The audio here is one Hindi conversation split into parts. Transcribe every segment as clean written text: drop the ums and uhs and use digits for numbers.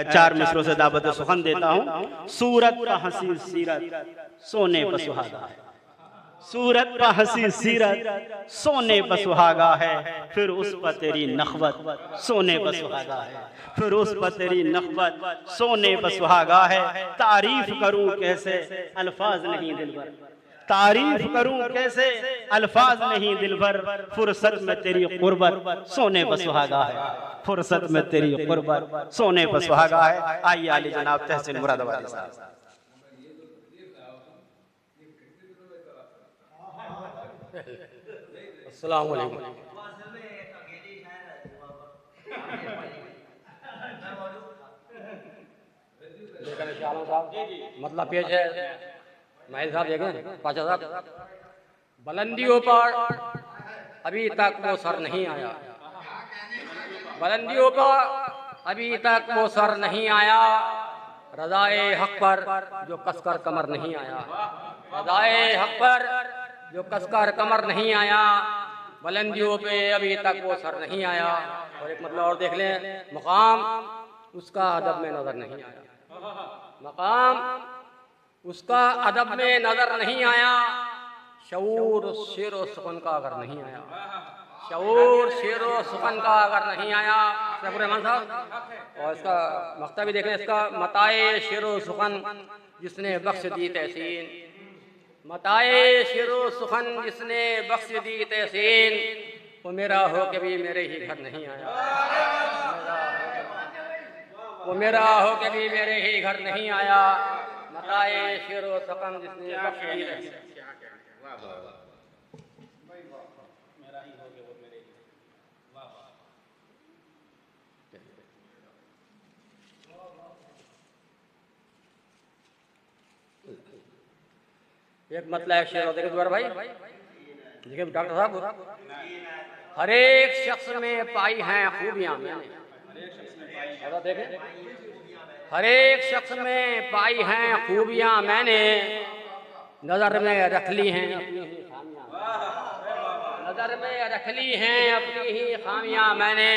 चार मिसरों से दावत सुखन देता हूँ। सूरत का हसी सीरत सोने पर सुहागा है, सूरत पर हसी सीरत सोने पर सुहागा है, फिर उस पर तेरी नखवत सोने पर सुहागा है, फिर उस पर तेरी नखवत सोने पर सुहागा है। तारीफ करूं कैसे अल्फाज नहीं दिलबर, तारीफ करूं कैसे अल्फाज नहीं दिलबर, फुर्सत में तेरी कुर्बत सोने पर सुहागा है, फुर्सत में तेरी कुर्बत सोने पर सुहागा है। आइए आली जनाब तहसीन मुरादाबादी साहब। अस्सलाम वालेकुम। मतलब पेश है महल साहब देखें पाचा साहब। बुलंदियों पर अभी तक वो सर नहीं आया, बुलंदियों पर अभी तक वो सर नहीं आया, रज़ाए हक पर जो कसकर कमर नहीं आया, रज़ाए हक पर जो कसकर कमर नहीं आया, बुलंदियों पे अभी तक वो सर नहीं आया। और एक मतलब और देख लें, मकाम उसका अदब में नजर नहीं आया, मकाम उसका अदब में नजर नहीं आया, शऊर शेर व सुकन का अगर नहीं आया, शऊर शेर व सुकन का अगर नहीं आया। रहमान साहब और इसका मक्ता भी देखें, इसका मताए शेर व सुकन जिसने बख्श दी तहसीन, मताए शेर व सुखन जिसने बख्श दी तहसीन, वो मेरा हो के भी मेरे ही घर नहीं आया, वो मेरा हो के भी मेरे ही घर नहीं आया, मताए शेर व सुखन जिसने बख्श दी तहसीन। एक मतलब है शेर देखिए दोबारा भाई, देखिए डॉक्टर साहब, हर एक शख्स में पाई हैं खूबियां मैंने, देखें हर एक शख्स में पाई हैं खूबियां मैंने, नजर में रख ली हैं अपनी ही खामियां, नजर में रख ली हैं अपनी ही खामियां मैंने,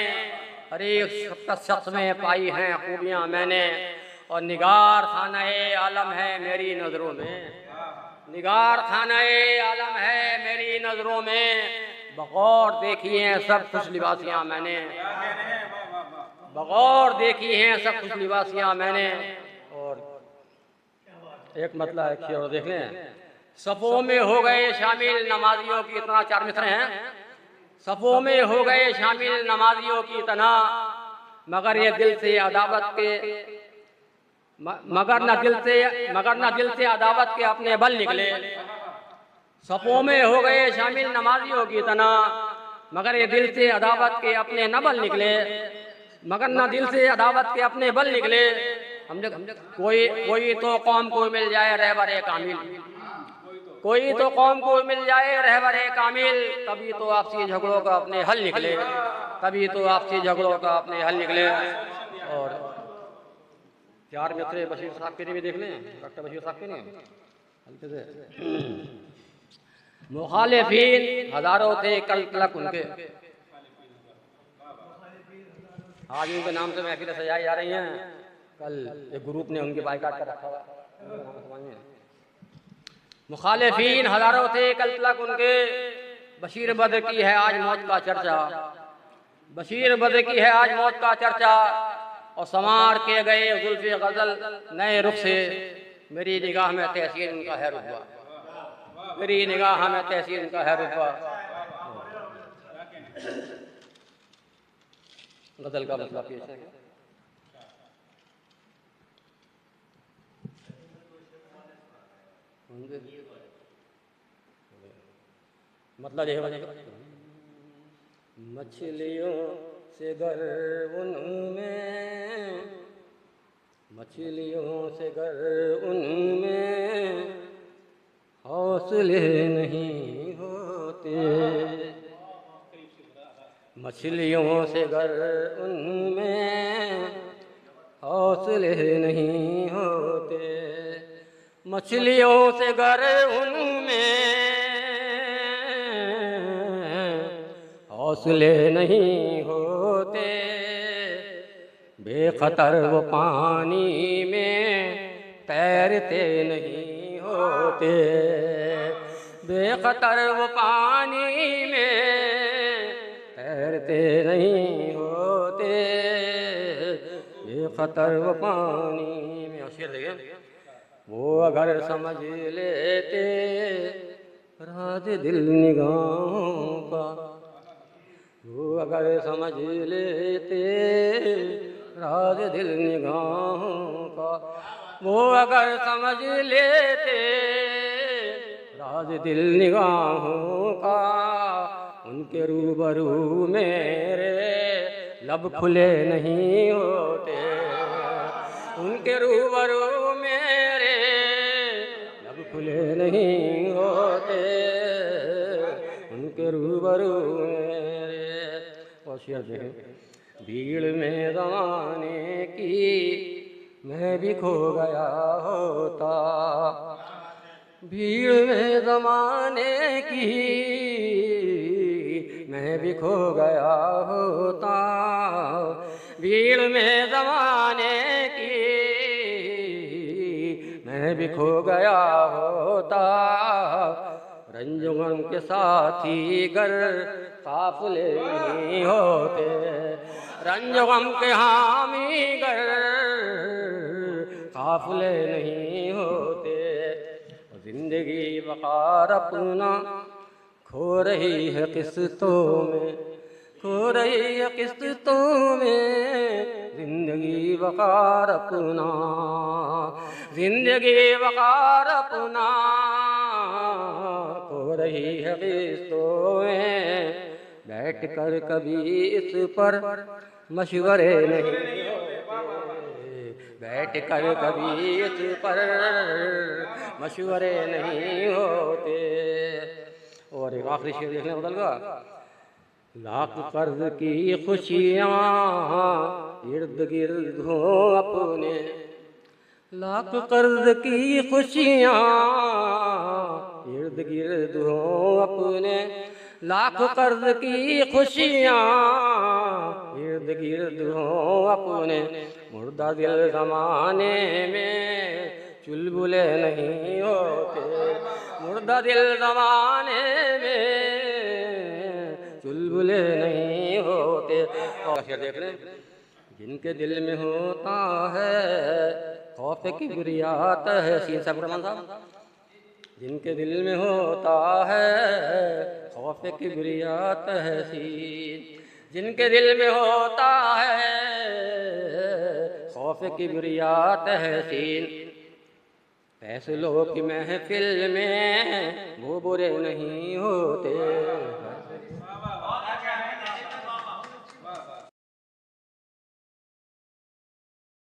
हर एक शख्स में पाई हैं खूबियां मैंने, और निगार खाना-ए आलम है मेरी नजरों में, निगार खाना-ए आलम है मेरी नजरों में, बगौर देखी हैं सब खुश लिबासियां मैंने, बगौर देखी हैं सब खुश लिबासियां मैंने। और एक मतलब है शेर देख लें, सफों में हो गए शामिल नमाजियों की इतना, चार मिसरे हैं, सफों में हो गए शामिल नमाजियों की इतना, मगर ये दिल से अदावत के मगर न दिल से अदावत के अपने बल निकले, सफों में हो गए शामिल नमाजियों की तना, मगर ये दिल से अदावत के अपने न बल निकले, मगर न दिल से अदावत के अपने बल निकले। हम कोई तो कौम को मिल जाए रहबर कामिल, कोई तो कौम को मिल जाए रहबर कामिल, तभी तो आपसी झगड़ों का अपने हल निकले, तभी तो आपसी झगड़ों का अपने हल निकले। और चार मित्र बशीर साहब के भी देख लें, डॉक्टर बशीर साहब के नहीं हल्के से, मुखालिफीन हजारों थे कल तलक उनके, आज उनके नाम से महफिलें सजाई जा रही हैं, कल एक ग्रुप ने उनके बाइकाट कर रखा हुआ। मुखालिफीन हजारों थे कल तलक उनके, बशीर बद्र की है आज मौत का चर्चा, बशीर बद्र की है आज मौत का चर्चा, और समार के गए जुल्फ़े गजल नए रुख से, मेरी निगाह में तहसीन उनका है रुतबा, मेरी निगाह में तहसीन उनका है रुतबा। गजल का मतलब पेश है, मतलब ये मछलियों से गर उनमें, मछलियों से गर उनमें हौसले नहीं होते, मछलियों से गर उनमें हौसले नहीं होते, मछलियों से गर उनमें हौसले नहीं होते, बेखतर वो पानी में तैरते नहीं होते, बेखतर वो पानी में तैरते नहीं होते, बेखतर वो पानी में। और शेर देखिए, वो अगर समझ लेते राज दिल निगाहों का, वो अगर समझ लेते राज दिल निगाहों का, वो अगर समझ लेते राज दिल निगाहों का, उनके रूबरू मेरे लब खुले नहीं होते, उनके रूबरू मेरे लब खुले नहीं होते, उनके रूबरू मेरे। और शेर देखें, भीड़ में ज़माने की मैं भी खो गया होता, भीड़ में ज़माने की मैं भी खो गया होता, भीड़ में ज़माने की मैं भी खो गया होता, रंजुगम के साथी गर काफिले नहीं होते, रंजुगम के हामी गर काफिले नहीं होते। जिंदगी वक़ार अपना खो रही है किस्तों में, खो रही है किस्तों में, जिंदगी वक़ार अपना, जिंदगी वक़ार अपना खो रही है किस्तों में। बैठ कर कभी इस पर मशवरे नहीं होते, बैठ कर कभी इस पर मशवरे नहीं होते। और एक आखिरी शेर देखने बदल का, लाख कर्ज की खुशियाँ इर्द गिर्द हो अपने, लाख कर्ज की खुशियाँ इर्द गिर्द हो अपने, लाख कर्ज की खुशियाँ इर्द गिर्द हो अपने, मुर्दा दिल ज़माने में चुलबुले नहीं होते, मुर्दा दिल ज़माने में चुलबुले नहीं होते। और देख रहे, जिनके दिल में होता है खौफ किबरिया तहसीन साहब, जिनके दिल में होता है खौफ किबरिया तहसीन, जिनके दिल में होता है खौफ किबरिया तहसीन, फैसलों की महफिल में वो बुरे नहीं होते।